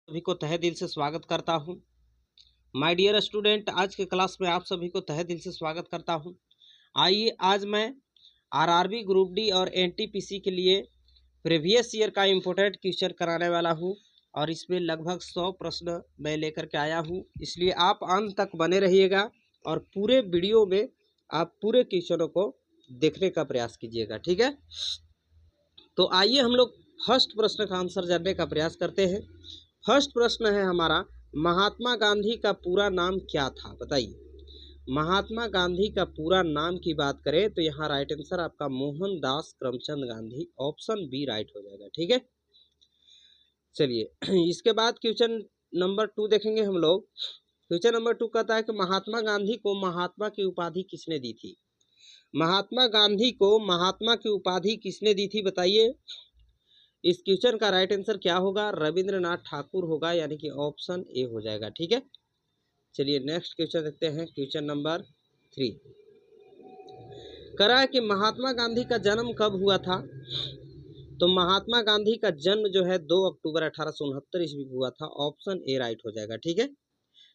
सभी को तहे दिल से स्वागत करता हूं। माय डियर स्टूडेंट, आज के क्लास में आप सभी को तहे दिल से स्वागत करता हूं। आइए आज मैं आरआरबी ग्रुप डी और एनटीपीसी के लिए प्रीवियस ईयर का इम्पोर्टेंट क्वेश्चन कराने वाला हूं और इसमें लगभग 100 प्रश्न मैं लेकर के आया हूं, इसलिए आप अंत तक बने रहिएगा और पूरे वीडियो में आप पूरे क्वेश्चनों को देखने का प्रयास कीजिएगा। ठीक है, तो आइए हम लोग फर्स्ट प्रश्न का आंसर जानने का प्रयास करते हैं। फर्स्ट प्रश्न है हमारा, महात्मा गांधी का पूरा नाम क्या था? बताइए। महात्मा गांधी का पूरा नाम की बात करें तो यहाँ राइट आंसर आपका Mohandas Karamchand Gandhi, option B right हो जाएगा। ठीक है, चलिए इसके बाद क्वेश्चन नंबर 2 देखेंगे हम लोग। क्वेश्चन नंबर 2 कहता है कि महात्मा गांधी को महात्मा की उपाधि किसने दी थी? महात्मा गांधी को महात्मा की उपाधि किसने दी थी? बताइए। इस क्वेश्चन का राइट आंसर क्या होगा? रविंद्रनाथ ठाकुर होगा, यानी कि ऑप्शन ए हो जाएगा। ठीक है, चलिए नेक्स्ट क्वेश्चन देखते हैं। क्वेश्चन नंबर 3 कह रहा है कि महात्मा गांधी का जन्म कब हुआ था? तो महात्मा गांधी का जन्म जो है 2 अक्टूबर 1869 ईस्वी को हुआ था, ऑप्शन ए राइट हो जाएगा। ठीक है,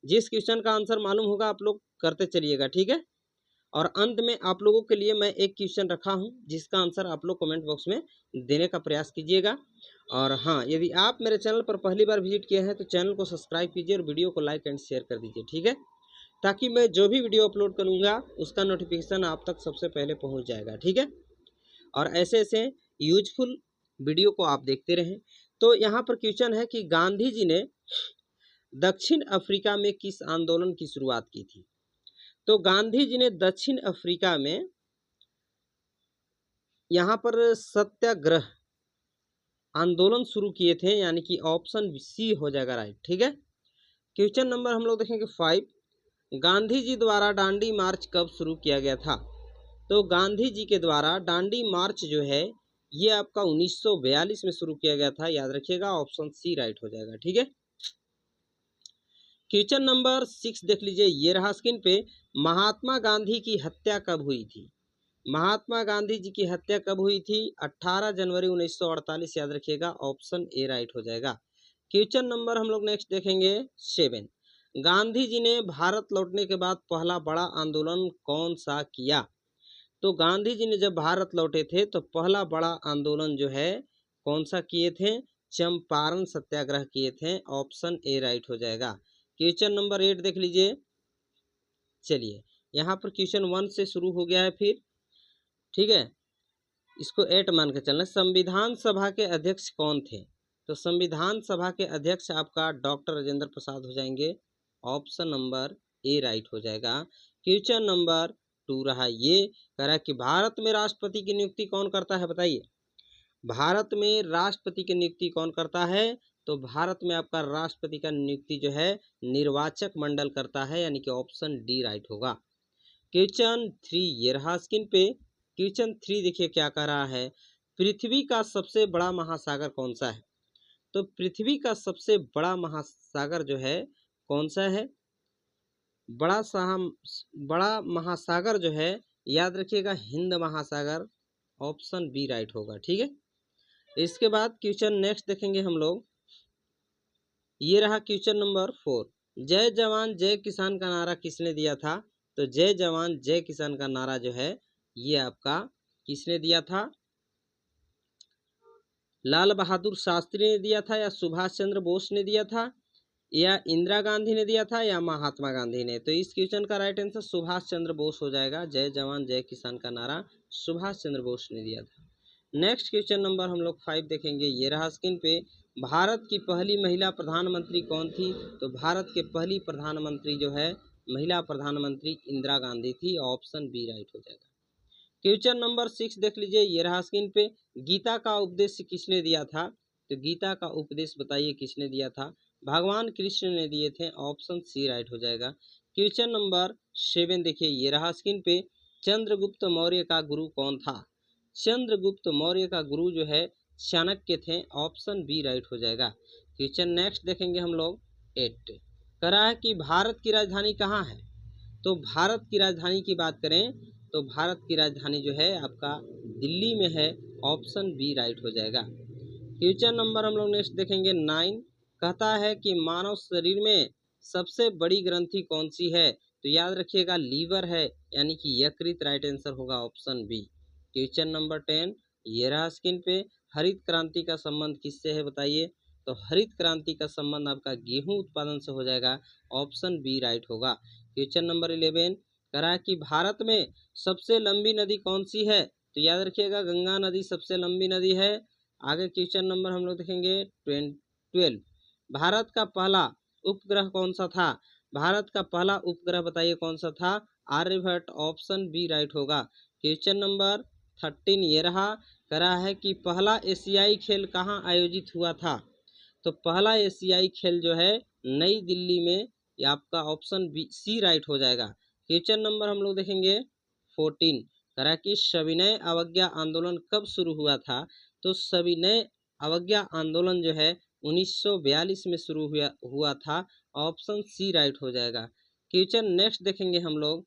जिस क्वेश्चन का आंसर मालूम होगा आप लोग करते चलिएगा। ठीक है, और अंत में आप लोगों के लिए मैं एक क्वेश्चन रखा हूं जिसका आंसर आप लोग कमेंट बॉक्स में देने का प्रयास कीजिएगा। और हाँ, यदि आप मेरे चैनल पर पहली बार विजिट किए हैं तो चैनल को सब्सक्राइब कीजिए और वीडियो को लाइक एंड शेयर कर दीजिए। ठीक है, ताकि मैं जो भी वीडियो अपलोड करूंगा उसका नोटिफिकेशन आप तक सबसे पहले पहुंच जाएगा। ठीक है, और ऐसे ऐसे यूजफुल वीडियो को आप देखते रहें। तो यहाँ पर क्वेश्चन है कि गांधी जी ने दक्षिण अफ्रीका में किस आंदोलन की शुरुआत की थी? तो गांधी जी ने दक्षिण अफ्रीका में यहाँ पर सत्याग्रह आंदोलन शुरू किए थे, यानी कि ऑप्शन सी हो जाएगा राइट। ठीक है, क्वेश्चन नंबर हम लोग देखेंगे 5, गांधी जी द्वारा दांडी मार्च कब शुरू किया गया था? तो गांधी जी के द्वारा दांडी मार्च जो है ये आपका 1942 में शुरू किया गया था, याद रखिएगा, ऑप्शन सी राइट हो जाएगा। ठीक है, क्वेश्चन नंबर 6 देख लीजिए, ये रहा स्क्रीन पे। महात्मा गांधी की हत्या कब हुई थी? महात्मा गांधी जी की हत्या कब हुई थी? 18 जनवरी 1948, याद रखिएगा, ऑप्शन ए राइट हो जाएगा। क्वेश्चन नंबर हम लोग नेक्स्ट देखेंगे 7, गांधी जी ने भारत लौटने के बाद पहला बड़ा आंदोलन कौन सा किया? तो गांधी जी ने जब भारत लौटे थे तो पहला बड़ा आंदोलन जो है कौन सा किए थे? चंपारण सत्याग्रह किए थे, ऑप्शन ए राइट हो जाएगा। क्वेश्चन नंबर 8 देख लीजिए। चलिए यहाँ पर क्वेश्चन 1 से शुरू हो गया है फिर। ठीक है, इसको 8 मान के चलना। संविधान सभा के अध्यक्ष कौन थे? तो संविधान सभा के अध्यक्ष आपका डॉक्टर राजेंद्र प्रसाद हो जाएंगे, ऑप्शन नंबर ए राइट हो जाएगा। क्वेश्चन नंबर 2 रहा ये, कह रहा है कि भारत में राष्ट्रपति की नियुक्ति कौन करता है? बताइए। भारत में राष्ट्रपति की नियुक्ति कौन करता है? तो भारत में आपका राष्ट्रपति का नियुक्ति जो है निर्वाचक मंडल करता है, यानी कि ऑप्शन डी राइट होगा। क्वेश्चन 3 ये रहा स्क्रीन पे। क्वेश्चन 3 देखिए क्या कह रहा है, पृथ्वी का सबसे बड़ा महासागर कौन सा है? तो पृथ्वी का सबसे बड़ा महासागर जो है कौन सा है? बड़ा महासागर जो है याद रखिएगा हिंद महासागर, ऑप्शन बी राइट होगा। ठीक है, इसके बाद क्वेश्चन नेक्स्ट देखेंगे हम लोग। ये रहा क्वेश्चन नंबर 4, जय जवान जय किसान का नारा किसने दिया था? तो जय जवान जय किसान का नारा जो है ये आपका किसने दिया था? लाल बहादुर शास्त्री ने दिया था, या सुभाष चंद्र बोस ने दिया था, या इंदिरा गांधी ने दिया था, या महात्मा गांधी ने? तो इस क्वेश्चन का राइट आंसर सुभाष चंद्र बोस हो जाएगा। जय जवान जय किसान का नारा सुभाष चंद्र बोस ने दिया था। नेक्स्ट क्वेश्चन नंबर हम लोग 5 देखेंगे, ये रहा स्क्रीन पे। भारत की पहली महिला प्रधानमंत्री कौन थी? तो भारत के पहली प्रधानमंत्री जो है महिला प्रधानमंत्री इंदिरा गांधी थी, ऑप्शन बी राइट हो जाएगा। क्वेश्चन नंबर 6 देख लीजिए, ये रहा स्क्रीन पे। गीता का उपदेश किसने दिया था? तो गीता का उपदेश बताइए किसने दिया था? भगवान कृष्ण ने दिए थे, ऑप्शन सी राइट हो जाएगा। क्वेश्चन नंबर 7 देखिए, ये रहा स्क्रीन पे। चंद्रगुप्त मौर्य का गुरु कौन था? चंद्रगुप्त मौर्य का गुरु जो है चाणक्य थे, ऑप्शन बी राइट हो जाएगा। क्वेश्चन नेक्स्ट देखेंगे हम लोग 8, कह रहा है कि भारत की राजधानी कहाँ है? तो भारत की राजधानी की बात करें तो भारत की राजधानी जो है आपका दिल्ली में है, ऑप्शन बी राइट हो जाएगा। क्वेश्चन नंबर हम लोग नेक्स्ट देखेंगे 9, कहता है कि मानव शरीर में सबसे बड़ी ग्रंथि कौन सी है, तो याद रखिएगा लीवर है, यानी कि यकृत राइट आंसर होगा ऑप्शन बी। क्वेश्चन नंबर 10, ये रहा स्क्रीन पे, हरित क्रांति का संबंध किससे है बताइए, तो हरित क्रांति का संबंध आपका गेहूं उत्पादन से हो जाएगा, ऑप्शन बी राइट होगा। क्वेश्चन नंबर 11 करा कि भारत में सबसे लंबी नदी कौन सी है, तो याद रखिएगा गंगा नदी सबसे लंबी नदी है। आगे क्वेश्चन नंबर हम लोग देखेंगे 12, भारत का पहला उपग्रह कौन सा था, भारत का पहला उपग्रह बताइए कौन सा था, आर्यभट्ट, ऑप्शन बी राइट होगा। क्वेश्चन नंबर 13 ये रहा, करा है कि पहला एशियाई खेल कहाँ आयोजित हुआ था, तो पहला एशियाई खेल जो है नई दिल्ली में, ये आपका ऑप्शन बी सी राइट हो जाएगा। क्वेश्चन नंबर हम लोग देखेंगे 14, करा कि सविनय अवज्ञा आंदोलन कब शुरू हुआ था, तो सविनय अवज्ञा आंदोलन जो है 1942 में शुरू हुआ था, ऑप्शन सी राइट हो जाएगा। क्वेश्चन नेक्स्ट देखेंगे हम लोग,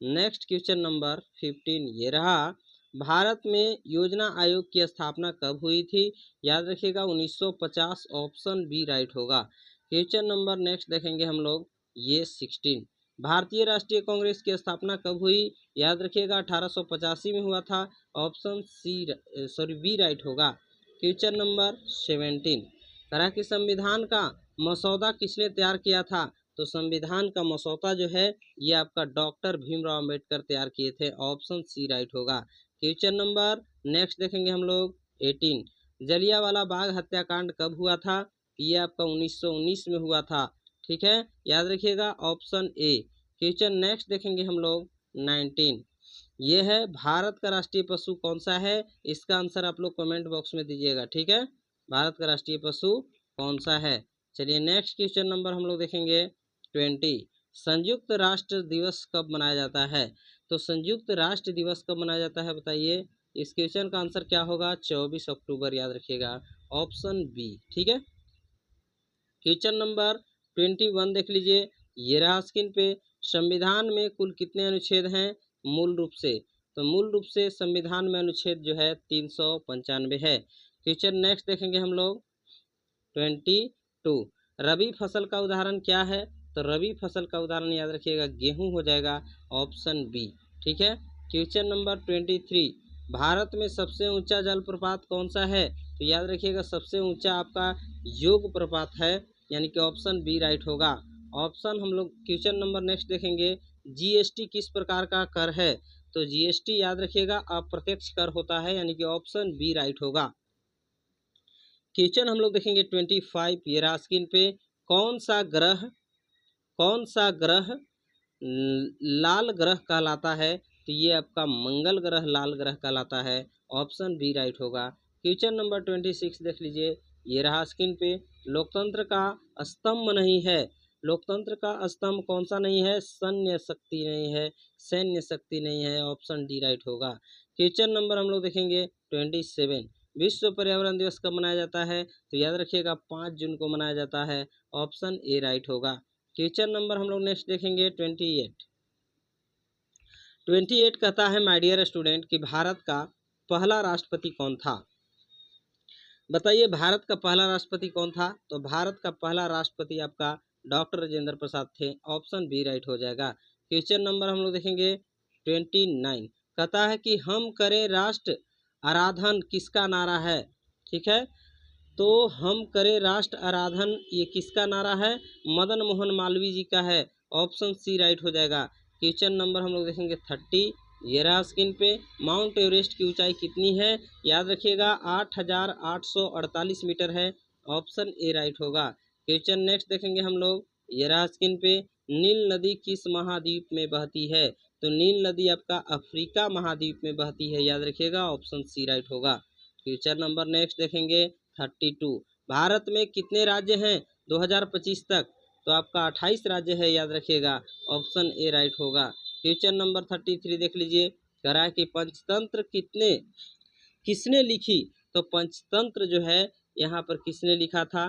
नेक्स्ट क्वेश्चन नंबर 15 ये रहा, भारत में योजना आयोग की स्थापना कब हुई थी, याद रखिएगा 1950, ऑप्शन बी राइट होगा। क्वेश्चन नंबर नेक्स्ट देखेंगे हम लोग, ये 16, भारतीय राष्ट्रीय कांग्रेस की स्थापना कब हुई, याद रखिएगा 1885 में हुआ था, ऑप्शन बी राइट होगा। क्वेश्चन नंबर 17, तरह के संविधान का मसौदा किसने तैयार किया था, तो संविधान का मसौदा जो है ये आपका डॉक्टर भीमराव अम्बेडकर तैयार किए थे, ऑप्शन सी राइट होगा। क्वेश्चन नंबर नेक्स्ट देखेंगे हम लोग 18, जलियांवाला बाग हत्याकांड कब हुआ था, ये आपका 1919 में हुआ था, ठीक है, याद रखिएगा ऑप्शन ए। क्वेश्चन नेक्स्ट देखेंगे हम लोग 19, ये है भारत का राष्ट्रीय पशु कौन सा है, इसका आंसर आप लोग कमेंट बॉक्स में दीजिएगा, ठीक है, भारत का राष्ट्रीय पशु कौन सा है। चलिए नेक्स्ट क्वेश्चन नंबर हम लोग देखेंगे 20, संयुक्त राष्ट्र दिवस कब मनाया जाता है, तो संयुक्त राष्ट्र दिवस कब मनाया जाता है बताइए, इस क्वेश्चन का आंसर क्या होगा, 24 अक्टूबर, याद रखिएगा ऑप्शन बी, ठीक है। क्वेश्चन नंबर 21 देख लीजिए, ये रहा स्क्रीन पे, संविधान में कुल कितने अनुच्छेद हैं, मूल रूप से, तो मूल रूप से संविधान में अनुच्छेद जो है 395 है। क्वेश्चन नेक्स्ट देखेंगे हम लोग 22, रबी फसल का उदाहरण क्या है, तो रबी फसल का उदाहरण याद रखिएगा गेहूं हो जाएगा, ऑप्शन बी, ठीक है। क्वेश्चन नंबर 23, भारत में सबसे ऊंचा जलप्रपात कौन सा है, तो याद रखिएगा सबसे ऊंचा आपका योग प्रपात है, यानी कि ऑप्शन बी राइट होगा। ऑप्शन हम लोग क्वेश्चन नंबर नेक्स्ट देखेंगे, जीएसटी किस प्रकार का कर है, तो जीएसटी याद रखिएगा अप्रत्यक्ष कर होता है, यानी कि ऑप्शन बी राइट होगा। क्वेश्चन हम लोग देखेंगे 25, ये रहा स्क्रीन पे, कौन सा ग्रह लाल ग्रह कहलाता है, तो ये आपका मंगल ग्रह लाल ग्रह कहलाता है, ऑप्शन बी राइट होगा। क्वेश्चन नंबर 26 देख लीजिए, ये रहा स्क्रीन पे, लोकतंत्र का स्तंभ नहीं है, लोकतंत्र का स्तंभ कौन सा नहीं है, सैन्य शक्ति नहीं है, सैन्य शक्ति नहीं है, ऑप्शन डी राइट होगा। क्वेश्चन नंबर हम लोग देखेंगे 27, विश्व पर्यावरण दिवस कब मनाया जाता है, तो याद रखिएगा 5 जून को मनाया जाता है, ऑप्शन ए राइट होगा। क्वेश्चन नंबर हम लोग नेक्स्ट देखेंगे 28 कहता है माय डियर स्टूडेंट कि भारत का पहला राष्ट्रपति कौन था, बताइए भारत का पहला राष्ट्रपति कौन था, तो भारत का पहला राष्ट्रपति आपका डॉक्टर राजेंद्र प्रसाद थे, ऑप्शन बी राइट हो जाएगा। क्वेश्चन नंबर हम लोग देखेंगे 29, कहता है कि हम करें राष्ट्र आराधन किसका नारा है, ठीक है, तो हम करें राष्ट्र आराधन ये किसका नारा है, मदन मोहन मालवीय जी का है, ऑप्शन सी राइट हो जाएगा। क्वेश्चन नंबर हम लोग देखेंगे 30, ये रहा स्क्रीन पे, माउंट एवरेस्ट की ऊंचाई कितनी है, याद रखिएगा 8,848 मीटर है, ऑप्शन ए राइट होगा। क्वेश्चन नेक्स्ट देखेंगे हम लोग, ये रहा स्क्रीन पे, नील नदी किस महाद्वीप में बहती है, तो नील नदी आपका अफ्रीका महाद्वीप में बहती है, याद रखिएगा ऑप्शन सी राइट होगा। क्वेश्चन नंबर नेक्स्ट देखेंगे 32, भारत में कितने राज्य हैं 2025 तक, तो आपका 28 राज्य है, याद रखिएगा ऑप्शन ए राइट होगा। क्वेश्चन नंबर 33 देख लीजिए, कह रहा है कि पंचतंत्र किसने लिखी, तो पंचतंत्र जो है यहाँ पर किसने लिखा था,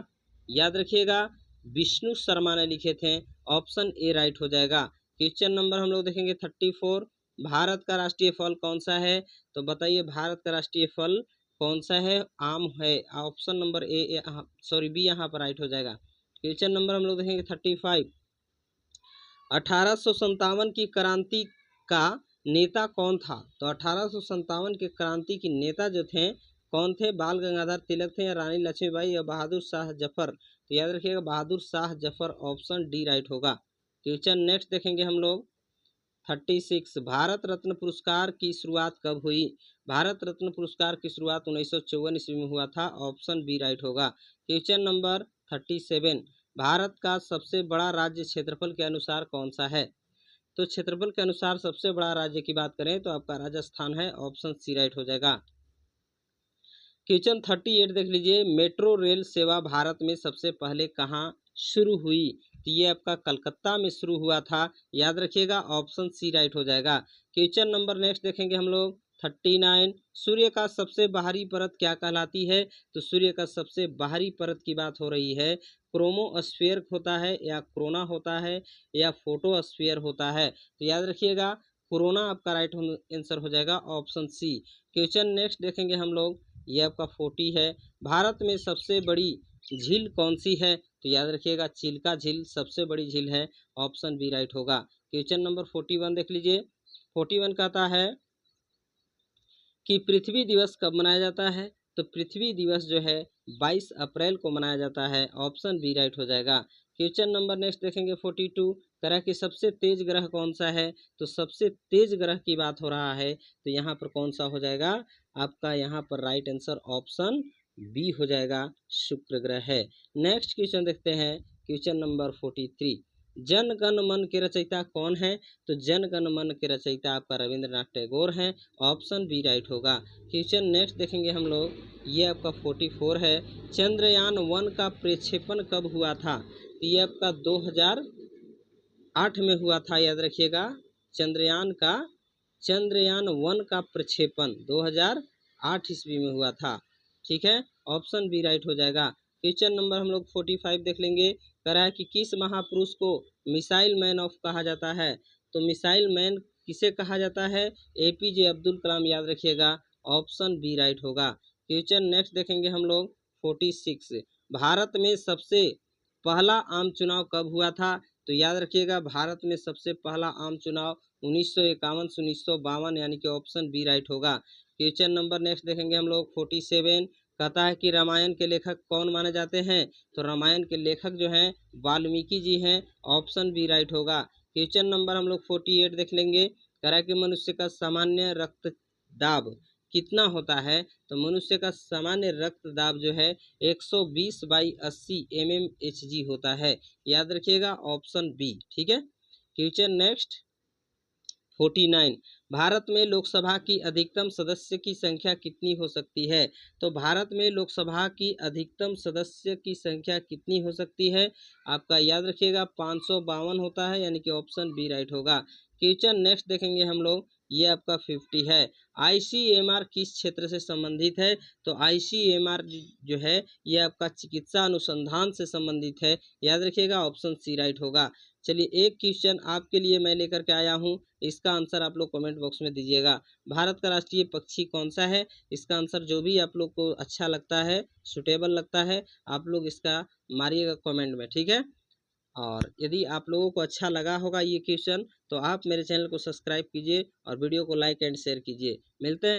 याद रखिएगा विष्णु शर्मा ने लिखे थे, ऑप्शन ए राइट हो जाएगा। क्वेश्चन नंबर हम लोग देखेंगे 34, भारत का राष्ट्रीय फल कौन सा है, तो बताइए भारत का राष्ट्रीय फल कौन सा है, आम है। Option number A, sorry B यहाँ पर राइट हो जाएगा। क्वेश्चन नंबर हम लोग देखेंगे 35। 1857 की क्रांति का नेता कौन था? तो 1857 के क्रांति के नेता जो थे कौन थे? बाल गंगाधर तिलक थे, या रानी लक्ष्मीबाई, या बहादुर शाह जफर? तो याद रखिएगा Bahadur Shah Zafar, option D right होगा। क्वेश्चन नेक्स्ट देखेंगे हम लोग 36। भारत रत्न पुरस्कार की शुरुआत कब हुई? भारत रत्न पुरस्कार की शुरुआत 1954 ईस्वी में हुआ था, ऑप्शन बी राइट होगा। Question number 37। भारत का सबसे बड़ा राज्य क्षेत्रफल के अनुसार कौन सा है? तो क्षेत्रफल के अनुसार सबसे बड़ा राज्य की बात करें तो आपका राजस्थान है, ऑप्शन सी राइट हो जाएगा। क्वेश्चन 38 देख लीजिए, मेट्रो रेल सेवा भारत में सबसे पहले कहाँ शुरू हुई? तो ये आपका कलकत्ता में शुरू हुआ था, याद रखिएगा, ऑप्शन सी राइट हो जाएगा। क्वेश्चन नंबर नेक्स्ट देखेंगे हम लोग 39। सूर्य का सबसे बाहरी परत क्या कहलाती है? तो सूर्य का सबसे बाहरी परत की बात हो रही है, क्रोमोस्फेयर होता है, या कोरोना होता है, या फोटोस्फेयर होता है? तो याद रखिएगा कोरोना आपका राइट आंसर हो जाएगा, ऑप्शन सी। क्वेश्चन नेक्स्ट देखेंगे हम लोग, ये आपका 40 है। भारत में सबसे बड़ी झील कौन सी है? तो याद रखिएगा चिल्का झील सबसे बड़ी झील है, ऑप्शन बी राइट होगा। क्वेश्चन नंबर 41 देख लीजिए। 41 कहता है कि पृथ्वी दिवस कब मनाया जाता है? तो पृथ्वी दिवस जो है 22 अप्रैल को मनाया जाता है, ऑप्शन बी राइट हो जाएगा। क्वेश्चन नंबर नेक्स्ट देखेंगे 42। तरह की सबसे तेज ग्रह कौन सा है? तो सबसे तेज ग्रह की बात हो रहा है, तो यहाँ पर कौन सा हो जाएगा आपका? यहाँ पर राइट आंसर ऑप्शन बी हो जाएगा, शुक्र ग्रह है। नेक्स्ट क्वेश्चन देखते हैं, क्वेश्चन नंबर 43। जन गण मन के रचयिता कौन है? तो जन गण मन के रचयिता आपका रविंद्रनाथ टैगोर हैं, ऑप्शन बी राइट होगा। क्वेश्चन नेक्स्ट देखेंगे हम लोग, ये आपका 44 है। चंद्रयान 1 का प्रक्षेपण कब हुआ था? तो ये आपका 2008 में हुआ था, याद रखिएगा। चंद्रयान 1 का प्रक्षेपण 2008 ईस्वी में हुआ था, ठीक है, ऑप्शन बी राइट हो जाएगा। क्वेश्चन नंबर हम लोग 45 देख लेंगे। कह रहा है कि किस महापुरुष को मिसाइल मैन ऑफ कहा जाता है? तो मिसाइल मैन किसे कहा जाता है? एपीजे अब्दुल कलाम, याद रखिएगा, ऑप्शन बी राइट होगा। क्वेश्चन नेक्स्ट देखेंगे हम लोग 46। भारत में सबसे पहला आम चुनाव कब हुआ था? तो याद रखिएगा भारत में सबसे पहला आम चुनाव 1951 से 1952, यानी कि ऑप्शन बी राइट होगा। क्वेश्चन नंबर नेक्स्ट देखेंगे हम लोग 47। कहता है कि रामायण के लेखक कौन माने जाते हैं? तो रामायण के लेखक जो हैं वाल्मीकि जी हैं, ऑप्शन बी राइट होगा। क्वेश्चन नंबर हम लोग 48 देख लेंगे। कह रहा है कि मनुष्य का सामान्य रक्तदाब कितना होता है? तो मनुष्य का सामान्य रक्तदाब जो है 120/80 mmHg होता है, याद रखिएगा, ऑप्शन बी, ठीक है। Question next 49। भारत में लोकसभा की अधिकतम सदस्य की संख्या कितनी हो सकती है? तो भारत में लोकसभा की अधिकतम सदस्य की संख्या कितनी हो सकती है? आपका याद रखिएगा 552 होता है, यानी कि ऑप्शन बी राइट होगा। क्वेश्चन नेक्स्ट देखेंगे हम लोग, ये आपका 50 है। आईसीएमआर किस क्षेत्र से संबंधित है? तो आईसीएमआर जो है ये आपका चिकित्सा अनुसंधान से संबंधित है, याद रखिएगा, ऑप्शन सी राइट होगा। चलिए एक क्वेश्चन आपके लिए मैं लेकर के आया हूँ, इसका आंसर आप लोग कमेंट बॉक्स में दीजिएगा। भारत का राष्ट्रीय पक्षी कौन सा है? इसका आंसर जो भी आप लोग को अच्छा लगता है, सुटेबल लगता है, आप लोग इसका मारिएगा कमेंट में, ठीक है। और यदि आप लोगों को अच्छा लगा होगा ये क्वेश्चन, तो आप मेरे चैनल को सब्सक्राइब कीजिए और वीडियो को लाइक एंड शेयर कीजिए। मिलते हैं।